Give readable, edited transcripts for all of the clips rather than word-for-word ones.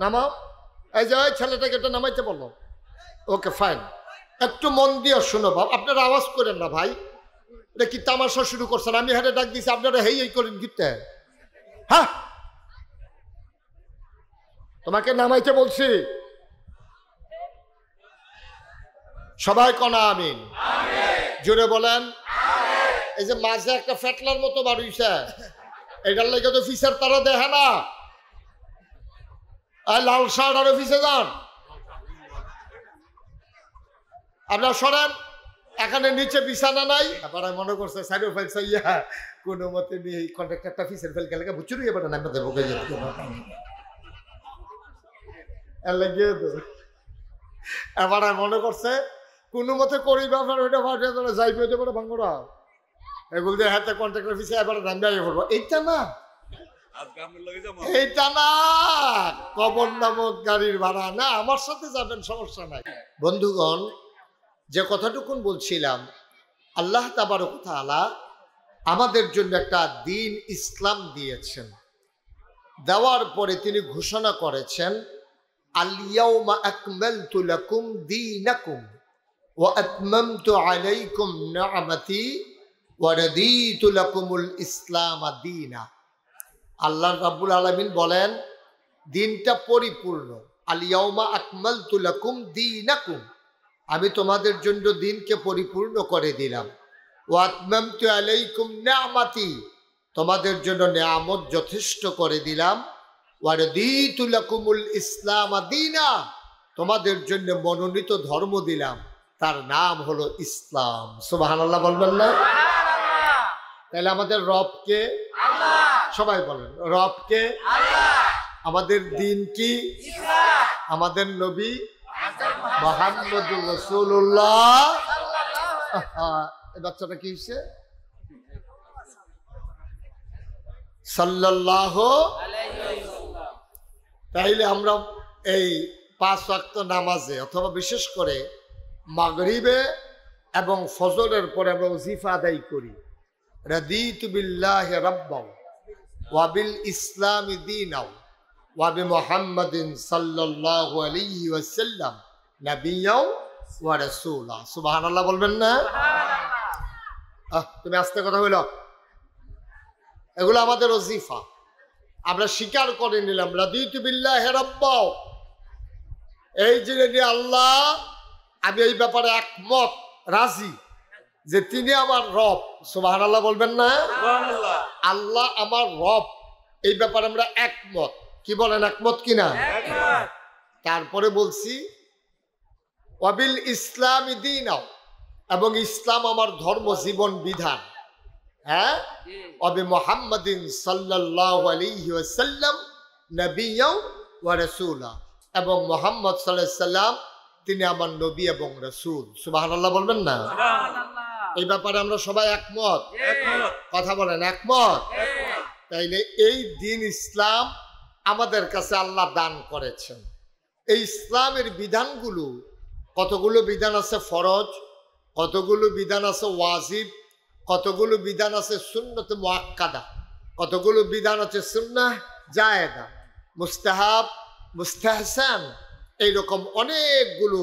নামাও। এই যে ওই ছেলেটাকে এটা নামাইতে বললো। ওকে ফাইন, একটু মন দিয়ে শোনো বাবা, আপনারা আওয়াজ করেন না ভাই, এটা কি তামাশা শুরু করছেন? আমি হাতে ডাক দিছি, আপনারা হেই এই করেন গিতে। হ্যাঁ, তোমাকে নামাইতে বলছি, সবাই কনা আমিন, জোরে বলেন। এই যে মাঝে একটা ফেটলার মতো বাড়িছে, এটার লেগে তো ফিসের তারা দেখে না। লাল শার্ট আর অফিসে যান, আপনার সরেন, এখানে নিচে বিছানা নাই। আপনারা মনে করছে সাইডে ফেল সাইয়া কোনো মতে নিয়ে কন্ট্রাক্টরটা ফিসের ফেল গেলে বুঝুরি এবার নামতে দেবো গে যেতে লাগিয়ে তো এবার মনে করছে কোনো মতে করি ব্যাপার ওইটা ভাষা তোরা যাইবে হতে পারে ভাঙ্গরা এগুলো দিয়ে হাতে কন্ট্রাক্টর ফিসে এবার নামিয়ে পড়বো। এইটা না, এইটা না, কবর নামক গাড়ির ভাড়া না, আমার সাথে যাবেন, সমস্যা নাই। বন্ধুগণ, যে কথাটুকুন বলছিলাম, আল্লাহ তাবারক ওয়া তাআলা আমাদের জন্য একটা দ্বীন ইসলাম দিয়েছেন। দেওয়ার পরে তিনি ঘোষণা করেছেন, আল ইয়াউমা আকমালতু লাকুম দীনাকুম ওয়া আতমামতু আলাইকুম নি'মাতি ওয়া রাদিতু লাকুমুল ইসলাম দীনা। আল্লাহ রাব্বুল আলামিন বলেন, দিনটা পরিপূর্ণ। আল ইয়াউমা আকমালতু লাকুম দীনাকুম, আমি তোমাদের জন্য দিনকে পরিপূর্ণ করে দিলাম। ওয়া আতমামতু আলাইকুম নি'মাতি, তোমাদের জন্য নিয়ামত যথেষ্ট করে দিলাম। ওয়া রাদিতু লাকুমুল ইসলাম দীনা, তোমাদের জন্য মনোনীত ধর্ম দিলাম, তার নাম হলো ইসলাম। সুবহানাল্লাহ বলবেন না? তাহলে আমাদের রব কে? আল্লাহ। সবাই বলেন, রব কে? আল্লাহ। আমাদের দিন কি? ইসলাম। আমাদের নবী মুহাম্মদুর রাসূলুল্লাহ। এই বাচ্চাটা কি হইছে? সাল্লাল্লাহু আলাইহি ওয়াসাল্লাম। তাইলে আমরা এই 5 ওয়াক্ত নামাজে অথবা বিশেষ করে মাগরিবে এবং ফজরের পরে আমরা ওজিফা আদায় করি, রাদিতু বিল্লাহি রাব্বান ওয়া বিল ইসলামি দীনাও ওয়া বিমুহাম্মাদিন সাল্লাল্লাহু আলাইহি ওয়াসাল্লাম নাবিয়্যাও ওয়া রাসূলা। সুবহানাল্লাহ বলবেন না? সুবহানাল্লাহ। তুমি আস্তে কথা হইল, এগুলো আমাদের ওজিফা, আমরা স্বীকার করে নিলাম রাদিতু বিল্লাহি রাব্বাও, এই যে আল্লাহ, আমি এই ব্যাপারে একমত, রাজি যে তিনি আমার রব। সুবহানাল্লাহ বলবেন না? সুবহানাল্লাহ। আল্লাহ আমার রব, এই ব্যাপারে আমরা একমত। কি বলেন, একমত কিনা? একমত। তারপরে বলছি ওয়াবিল ইসলামি দীনাও, এবং ইসলাম আমার ধর্ম, জীবন বিধান। হ্যাঁ, ওয়াবি মুহাম্মাদিন সাল্লাল্লাহু আলাইহি ওয়াসাল্লাম নাবিয়্যাও ওয়া রাসূলা, এবং মুহাম্মদ সাল্লাল্লাহু আলাইহি সাল্লাম তিনি আমার নবী এবং রাসূল। সুবহানাল্লাহ বলবেন না? সুবহানাল্লাহ। এই ব্যাপারে আমরা সবাই একমত। কথা বলেন, একমত। তাইলে এই দিন ইসলাম আমাদের কাছে আল্লাহ দান করেছেন। এই ইসলামের বিধানগুলো, কতগুলো বিধান আছে ফরজ, কতগুলো বিধান আছে ওয়াজিব, কতগুলো বিধান আছে সুন্নত মুআক্কাদা, কতগুলো বিধান আছে সুন্নাহ জায়েদা, মুস্তাহাব, মুস্তাহসান, এইরকম অনেকগুলো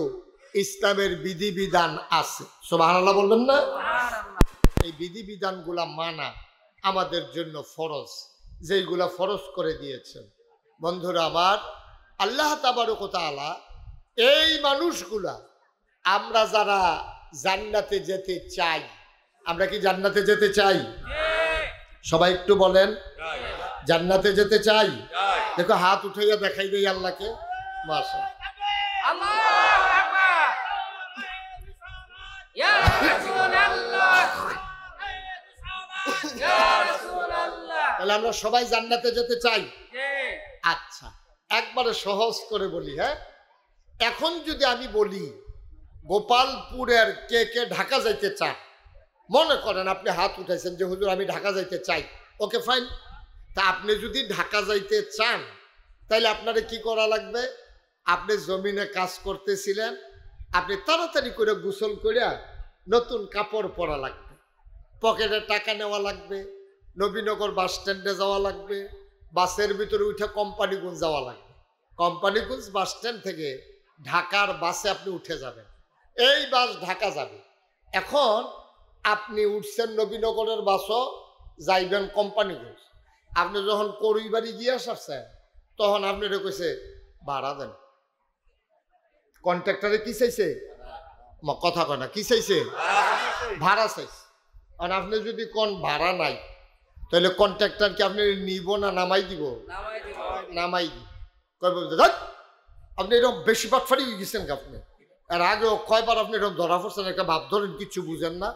ইসলামের বিধিবিধান আছে। সুবহানাল্লাহ বলবেন না? এই বিধিবিধানগুলা মানা আমাদের জন্য ফরজ, যেইগুলা ফরজ করে দিয়েছেন। বন্ধুরা আমার, আল্লাহ তাবারক ওয়া তাআলা এই মানুষগুলা, আমরা যারা জান্নাতে যেতে চাই, আমরা কি জান্নাতে যেতে চাই? সবাই একটু বলেন, জান্নাতে যেতে চাই? দেখো হাত উঠাইয়া দেখাই দেই আল্লাহকে। মাশাআল্লাহ। তাহলে আমরা সবাই জান্নাতে যেতে চাই। আচ্ছা, একবারে সহজ করে বলি। হ্যাঁ, এখন যদি আমি বলি গোপালপুরের কে কে ঢাকা যাইতে চান, মনে করেন আপনি হাত উঠাইছেন যে হুজুর আমি ঢাকা যাইতে চাই, ওকে ফাইন। তা আপনি যদি ঢাকা যাইতে চান, তাইলে আপনারে কি করা লাগবে? আপনি জমিনে কাজ করতেছিলেন, আপনি তাড়াতাড়ি করে গোসল করিয়া নতুন কাপড় পরা লাগবে, পকেটে টাকা নেওয়া লাগবে, নবীনগর বাস স্ট্যান্ডে যাওয়া লাগবে, বাসের ভিতরে উঠে কোম্পানিগঞ্জ যাওয়া লাগবে। কোম্পানিগঞ্জ বাস স্ট্যান্ড থেকে ঢাকার বাসে আপনি উঠে যাবেন, এই বাস ঢাকা যাবে। এখন আপনি উঠছেন নবীনগরের বাসও, যাইবেন কোম্পানিগঞ্জ। আপনি যখন করইবাড়ি গিয়ে আসছেন তখন আপনি কইছে ভাড়া দেন। কন্ট্রাক্টরে কি চাইছে? কথা কয় না, কি চাইছে? ভাড়া চাইছে। আর আপনি যদি কোন ভাড়া নাই তাহলে কন্ট্রাক্টর কি আপনি নিব না নামাই দিব? নামাই দিব। কয় বলতে আপনি এরকম বেশি বাটফারি গেছেন আপনি। আর আগেও কয়বার আপনি এরকম ধরা পড়ছেন, একটা ভাব ধরেন কিচ্ছু বুঝেন না,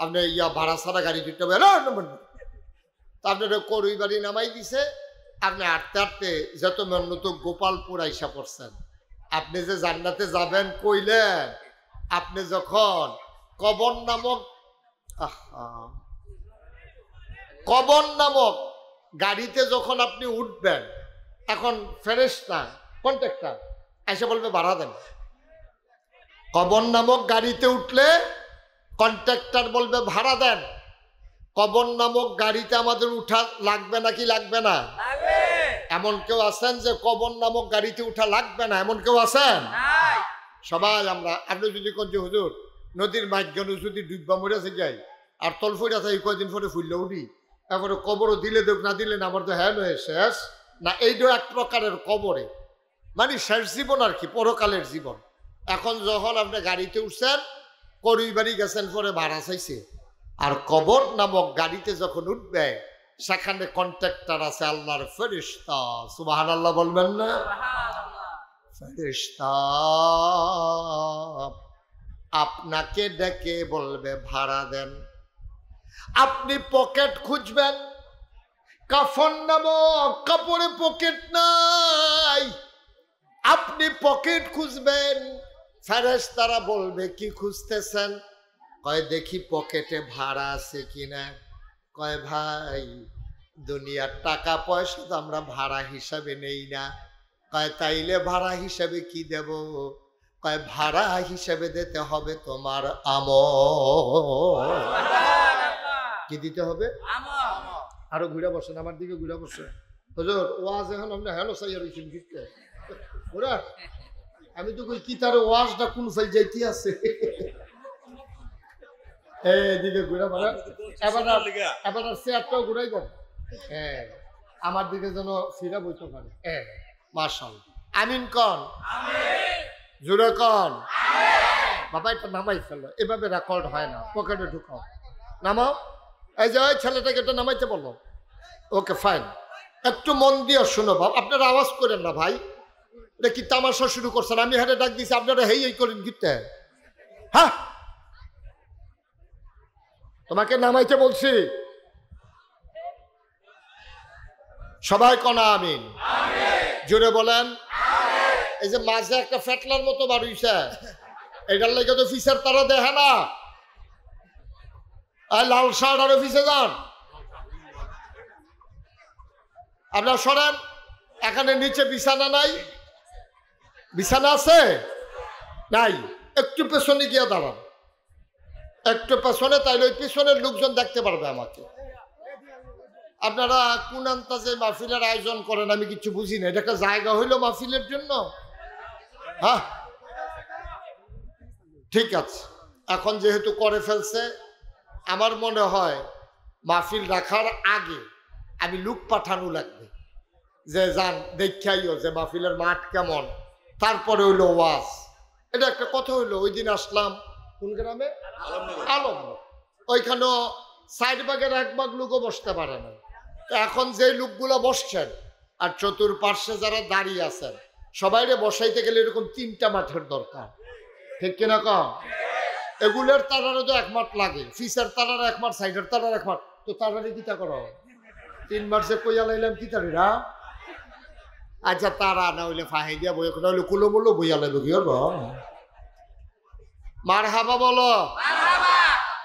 আপনি ভাড়া ছাড়া গাড়ি দিতে হবে। আপনার করই বাড়ি নামাই দিছে। আপনি হাঁটতে হাঁটতে যত মেন্নত গোপালপুর আইসা পড়ছেন। আপনি যে জান্নাতে যাবেন কইলেন, আপনি যখন কবর নামক গাড়িতে যখন আপনি উঠবেন, এখন ফেরেশতা কন্ট্রাক্টর এসে বলবে ভাড়া দেন। কবর নামক গাড়িতে উঠলে কন্ট্রাক্টর বলবে ভাড়া দেন। কবর নামক গাড়িতে আমাদের উঠা লাগবে নাকি লাগবে না? এমন কেউ আছেন যে কবর নামক গাড়িতে উঠা লাগবে না, এমন কেউ আছেন? সবাই আমরা। আপনি যদি কোন যে হুজুর নদীর মাঝখানে যদি ডুববা মরেছে যাই আর তল ফইরা থাকি কয়দিন পরে ফুললে উঠি, তারপরে কবরও দিলে দেখ না দিলে না আমার তো হ্যাঁ নয় শেষ না। এইটাও এক প্রকারের কবরে, মানে শেষ জীবন আর কি, পরকালের জীবন। এখন যখন আপনি গাড়িতে উঠছেন, করই বাড়ি গেছেন, পরে ভাড়া চাইছে। আর কবর নামক গাড়িতে যখন উঠবে সেখানে কন্ট্রাক্টর আছে আল্লাহর ফেরেশতা। সুবহানাল্লাহ বলবেন না? ফেরেশতা আপনাকে ডেকে বলবে ভাড়া দেন। আপনি পকেট খুঁজবেন, কাফন নামক কাপড়ে পকেট নাই, আপনি পকেট খুঁজবেন। ফেরেশতারা বলবে কি খুঁজতেছেন? কয় দেখি পকেটে ভাড়া আছে কিনা। কয় ভাই দুনিয়ার টাকা পয়সা তো আমরা ভাড়া হিসাবে নেই না। কয় তাইলে ভাড়া হিসাবে কি দেব? কয় ভাড়া হিসাবে দিতে হবে তোমার আমল। কি দিতে হবে? আরো ঘুরে বসেন, আমার দিকে ঘুরে বসেন। হুজুর ওয়াজ এখন আপনি হেলো সাইয়া রইছেন কিতে ওরা, আমি তো কই কি তার ওয়াজটা কোন ফাইল যাইতে আছে। এইদিকে ঘুরে বলেন, এবার চেয়ারটাও ঘুরাই দেন। হ্যাঁ, আমার দিকে যেন ফিরা বইতে পারে। হ্যাঁ মাশাআল্লাহ, আমিন কন, জোরে কন। বাবা এটা নামাই ফেলো, এভাবে রেকর্ড হয় না, পকেটে ঢুকাও, নামাও। এই যে ওই ছেলেটাকে এটা নামাইতে বলো। ওকে ফাইন, একটু মন দিয়ে শোনো বাবা, আপনারা আওয়াজ করেন না ভাই। এটা কি তামাশা শুরু করছেন? আমি হাতে ডাক দিছি, আপনারা হেই এই করেন কিতে? হ্যাঁ, তোমাকে নামাইতে বলছি। সবাই কনা আমিন, জোরে বলেন। এই যে মাঝে একটা ফেটলার মতো বাড়িছে, এটার লেগে তো ফিসের তারা দেখে না। লাল শার্ট আর অফিসে যান, আপনার সরেন। এখানে নিচে বিছানা নাই, বিছানা আছে নাই? একটু পেছনে গিয়ে দাঁড়ান, একটু পেছনে, তাইলে ওই পিছনের লোকজন দেখতে পারবে আমাকে। আপনারা কোন আন্তাজে মাহফিলের আয়োজন করেন আমি কিছু বুঝি না। এটা একটা জায়গা হইলো মাহফিলের জন্য? হ্যাঁ ঠিক আছে, এখন যেহেতু করে ফেলছে, আমার মনে হয় মাহফিল রাখার আগে আমি লোক পাঠানো লাগবে যে যান দেখাইও যে মাহফিলের মাঠ কেমন, তারপরে হইলো ওয়াজ। এটা একটা কথা হইলো। ওই দিন আসলাম কোন গ্রামে? আলম। ওইখানেও সাইড বাগের এক ভাগ লোকও বসতে পারে না। এখন যে লোকগুলো বসছেন আর চতুর্পার্শ্বে যারা দাঁড়িয়ে আছেন, সবাইরে বসাইতে গেলে এরকম 3টা মাঠের দরকার, ঠিক কিনা কম? এগুলোর তারারও তো 1 মাঠ লাগে, ফিসের তারার 1 মাঠ, সাইডের তারার 1 মাঠ। তো তারারে কিতা করো? 3 মাঠ যে কইয়া লাইলাম কি তারিরা? আচ্ছা তারা না হইলে ফাহাই দিয়া বই, না হইলে কুলো মুলো বইয়া লাইব কি করবো? মারহাবা বলো,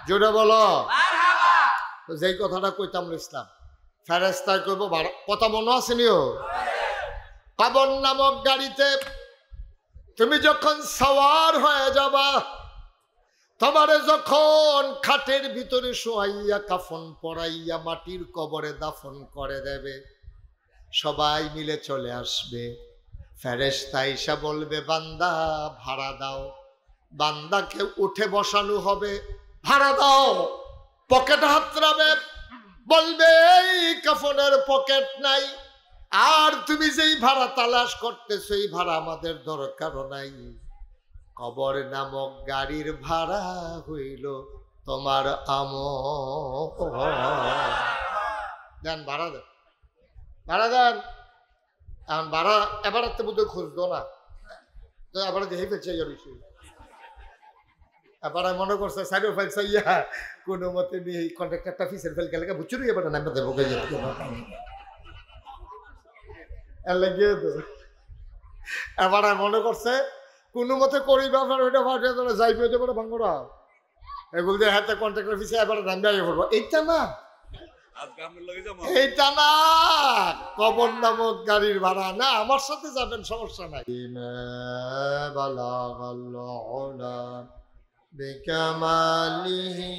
জোরে বলো। যেই কথাটা কইতাম ইসলাম, ফেরেশতায় কইব কথা মনে আছে নিও? কবর নামক গাড়িতে তুমি যখন সওয়ার হয়ে যাবা, তোমারে যখন খাটের ভিতরে শোয়াইয়া কাফন পরাইয়া মাটির কবরে দাফন করে দেবে, সবাই মিলে চলে আসবে। ফেরেশতা এসে বলবে বান্দা ভাড়া দাও, বান্দাকে উঠে বসানো হবে, ভাড়া দাও। পকেটে হাত রাখবে, বলবে এই কাফনের পকেট নাই, আর তুমি যেই ভাড়া তালাশ করতেছো এই ভাড়া আমাদের দরকারও নাই। কবর নামক গাড়ির ভাড়া হইল তোমার দেন, ভাড়া দেন, ভাড়া দেন। এখন ভাড়া এবার বোধহয় খুঁজতো না, এবার দেখে ফেলছে এবার মনে করছে সাইড ফেলছে ইয়া কোনো মতে কন্ট্রাক্টরটা ফিসের ফেল গেলে বুঝছো এবার নামটা দেবো এবার মনে করছে কোনো মতে করি ব্যাপার ওইটা ভাটিয়ে তোরা যাই পেতে পারে ভাঙ্গরা এগুলো দিয়ে হাতে কন্ট্রাক্টর ফিসে এবার নামটা ইয়ে করবো। এইটা না, এইটা না, কবর নামক গাড়ির ভাড়া না, আমার সাথে যাবেন সমস্যা নাই। বিকামালিহি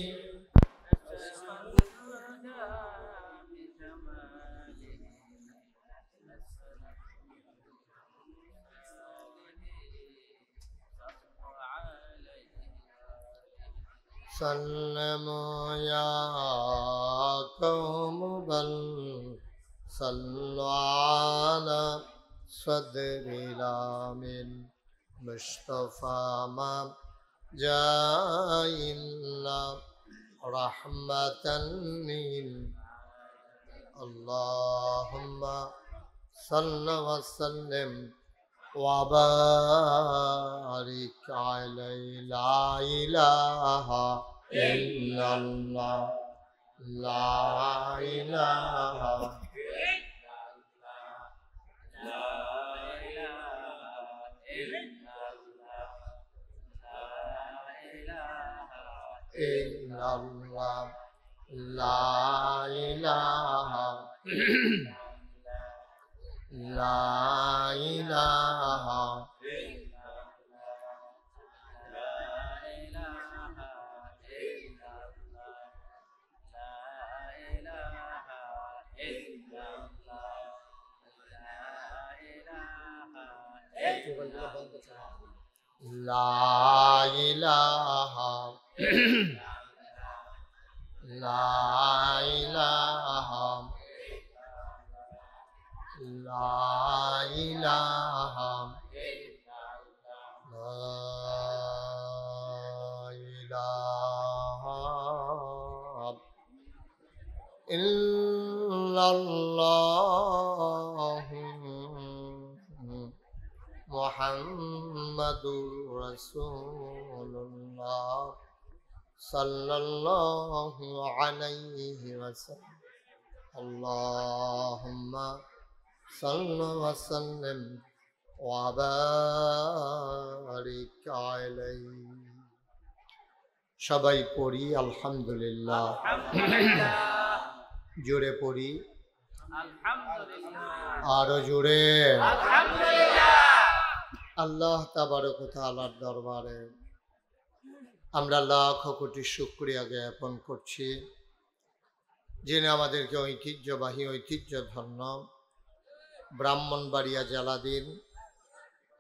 سلموا يا قوم بل صلوا على صدر الامين مصطفى ما جاء إلا رحمة اللهم صل وسلم وبارك عليه لا إله إلا الله لا إله إلا الله لا إله لا إله لا إله لا إله لا إله لا إله إلا الله محمد رسول الله صلى الله عليه وسلم اللهم صل وسلم وبارك عليه সবাই পড়ি আলহামদুলিল্লাহ, জোরে পড়ি আলহামদুলিল্লাহ, আরো জোরে আলহামদুলিল্লাহ। আল্লাহ তাবারক ওয়া তাআলার দরবারে আমরা লাখ কোটি শুকরিয়া জ্ঞাপন করছি, যিনি আমাদেরকে ঐতিহ্যবাহী ঐতিহ্যধন্য ব্রাহ্মণবাড়িয়া জেলাধীন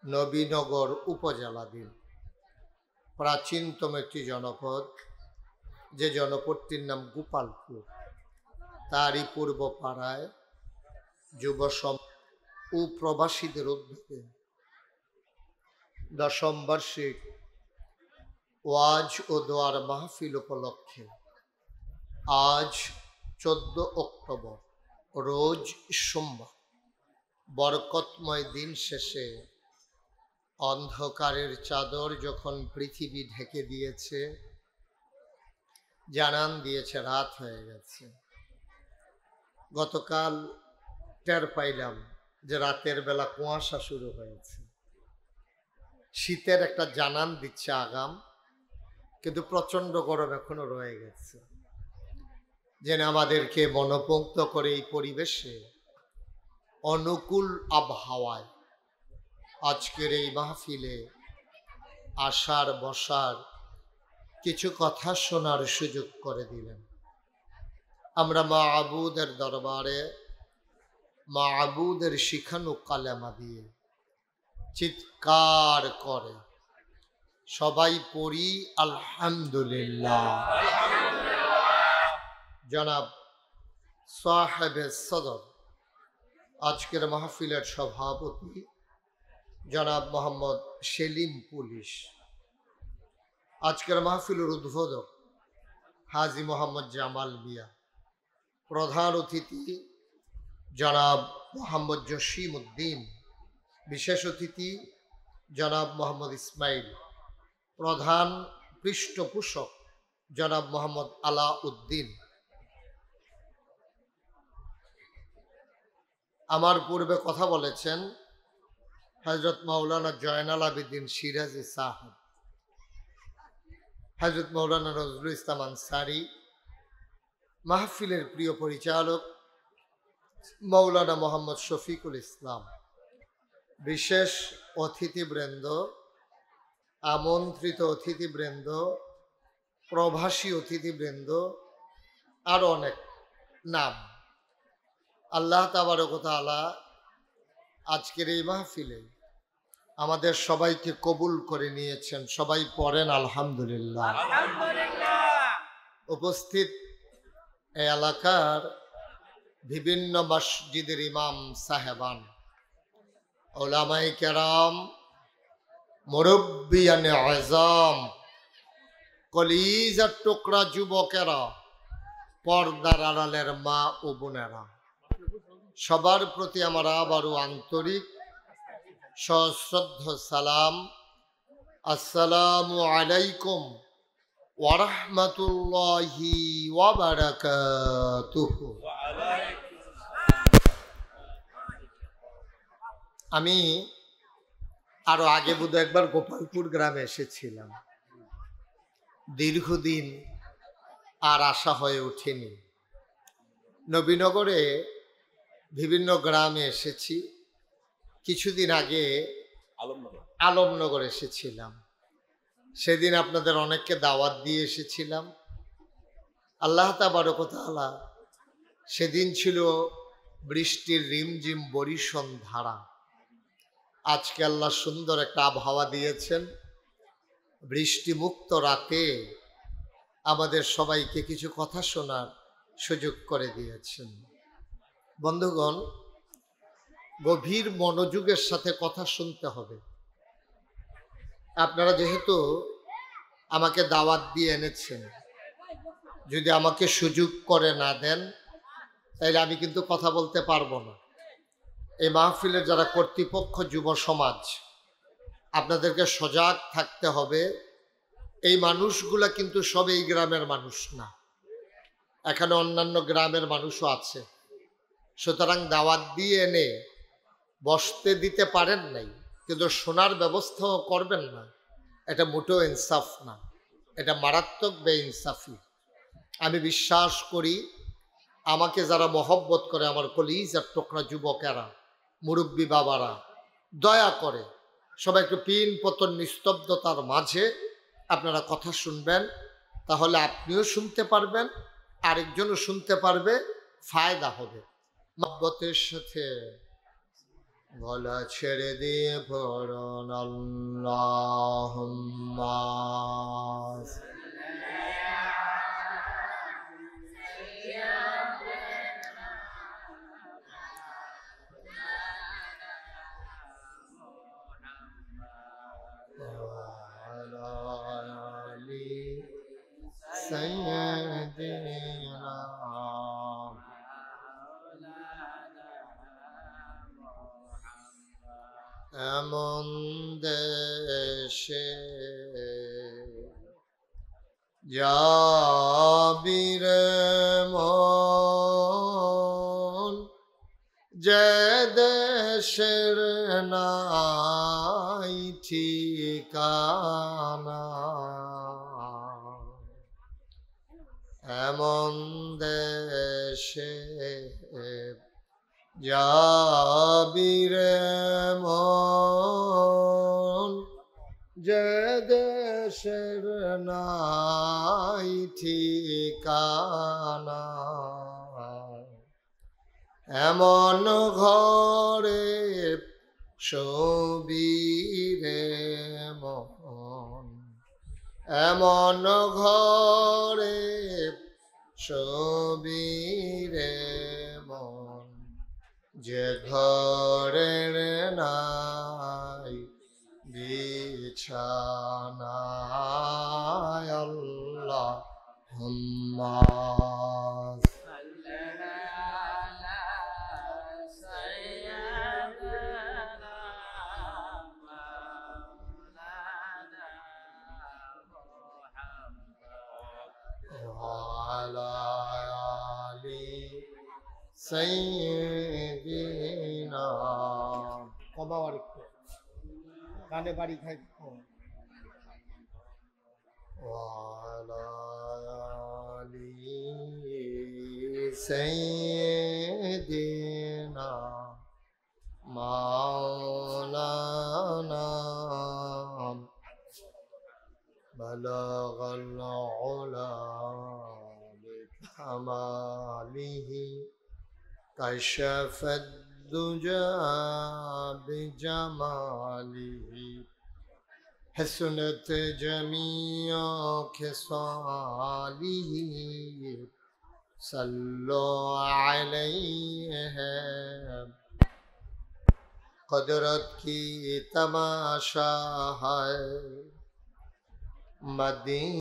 নবীনগর উপজেলাধীন প্রাচীনতম একটি জনপদ, যে জনপদটির নাম গোপালপুর, তারই পূর্ব পাড়ায় যুব ও প্রবাসীদের উদ্যোগে 10ম বার্ষিক ওয়াজ ও দোয়ার মাহফিল উপলক্ষে আজ 14 অক্টোবর রোজ সোমবার বরকতময় দিন শেষে অন্ধকারের চাদর যখন পৃথিবী ঢেকে দিয়েছে, জানান দিয়েছে রাত হয়ে গেছে। গতকাল টের পাইলাম যে রাতের বেলা কুয়াশা শুরু হয়েছে, শীতের একটা জানান দিচ্ছে আগাম, কিন্তু প্রচন্ড গরম এখনো রয়ে গেছে। যেন আমাদেরকে মনোমুগ্ধ করে এই পরিবেশে অনুকূল আবহাওয়ায় আজকের এই মাহফিলে আসার বসার কিছু কথা শোনার সুযোগ করে দিলেন। আমরা মা'বুদের দরবারে মা'বুদের শিখানো কালেমা দিয়ে চিৎকার করে। সবাই পড়ি আলহামদুলিল্লাহ। জনাব সাহেবে সদর, আজকের মাহফিলের সভাপতি জনাব মোহাম্মদ সেলিম পুলিশ, আজকের মাহফিলের উদ্বোধক হাজী মোহাম্মদ জামাল মিয়া, প্রধান অতিথি জনাব মোহাম্মদ জসিম উদ্দিন, বিশেষ অতিথি জনাব মোহাম্মদ ইসমাইল, প্রধান পৃষ্ঠপোষক জনাব মোহাম্মদ আলা উদ্দিন। আমার পূর্বে কথা বলেছেন হযরত মাওলানা জয়নাল আবেদিন সিরাজি সাহেব, হযরত মাওলানা নজরুল ইসলাম আনসারী, মাহফিলের প্রিয় পরিচালক মাওলানা মোহাম্মদ শফিকুল ইসলাম, বিশেষ অতিথিবৃন্দ, আমন্ত্রিত অতিথিবৃন্দ, প্রবাসী অতিথিবৃন্দ, আরো অনেক নাম। আল্লাহ তাবারক ওয়া তাআলা আজকের এই মাহফিলে আমাদের সবাইকে কবুল করে নিয়েছেন। সবাই পড়েন আলহামদুলিল্লাহ। উপস্থিত এই এলাকার বিভিন্ন মসজিদের ইমাম সাহেবান, উলামায়ে কেরাম, মুরব্বিয়ানে আযম, কলিজার টুকরা যুবকেরা, পর্দার আড়ালের মা ও বোনেরা, সবার প্রতি আমার আবারও আন্তরিক সশ্রদ্ধ সালাম। আসসালামু আলাইকুম ওয়া রাহমাতুল্লাহি ওয়া বারাকাতুহু। আমি আরো আগে বোধহয় একবার গোপালপুর গ্রামে এসেছিলাম, দীর্ঘদিন আর আসা হয়ে ওঠেনি। নবীনগরে বিভিন্ন গ্রামে এসেছি, কিছুদিন আগে আলমনগর এসেছিলাম, সেদিন আপনাদের অনেককে দাওয়াত দিয়ে এসেছিলাম। আল্লাহ তাবারক ওয়া তাআলা সেদিন ছিল বৃষ্টির রিমঝিম বরিশন ধারা। আজকে আল্লাহ সুন্দর একটা আবহাওয়া দিয়েছেন, বৃষ্টি মুক্ত রাতে আমাদের সবাইকে কিছু কথা শোনার সুযোগ করে দিয়েছেন। বন্ধুগণ, গভীর মনোযোগের সাথে কথা শুনতে হবে। আপনারা যেহেতু আমাকে দাওয়াত দিয়ে এনেছেন, যদি আমাকে সুযোগ করে না দেন তাইলে আমি কিন্তু কথা বলতে পারবো না। এই মাহফিলের যারা কর্তৃপক্ষ, যুব সমাজ, আপনাদেরকে সজাগ থাকতে হবে। এই মানুষগুলা কিন্তু সব এই গ্রামের মানুষ না, এখানে অন্যান্য গ্রামের মানুষও আছে। সুতরাং দাওয়াত দিয়ে এনে বসতে দিতে পারেন নাই, কিন্তু শোনার ব্যবস্থাও করবেন না, এটা মোটেও ইনসাফ না, এটা মারাত্মক বেইনসাফি। আমি বিশ্বাস করি আমাকে যারা মহব্বত করে, আমার কলিজার টুকরা যুবকেরা, মুরব্বী বাবারা, দয়া করে সবাই একটু পিন পতন নিস্তব্ধতার মাঝে আপনারা কথা শুনবেন, তাহলে আপনিও শুনতে পারবেন, আরেকজনও শুনতে পারবে, ফায়দা হবে। মহব্বতের সাথে গলা ছেড়ে দিয়ে পড়ুন আল্লাহুম্মা সাইয়্যিদিনা। এমন দেশে যাবি রে মন, যে দেশের নাই ঠিকানা, এমন দেশে যাবি রে মন, যে দেশের নাই ঠিকানা, এমন ঘরে ছবিরে মন এমন ঘরে ছবিরে মন যে ঘরের নাই বিছানা আল্লাহ হুম্মা وعلى آل سيدنا কবা বাড়ি কানে বাড়ি খাই وعلى آل سيدنا مولانا بلغ العلا بكماله كشف الدجى بجماله حسنت جميع خصاله صلوا عليه قدرت کی تماشا ہے مدینہ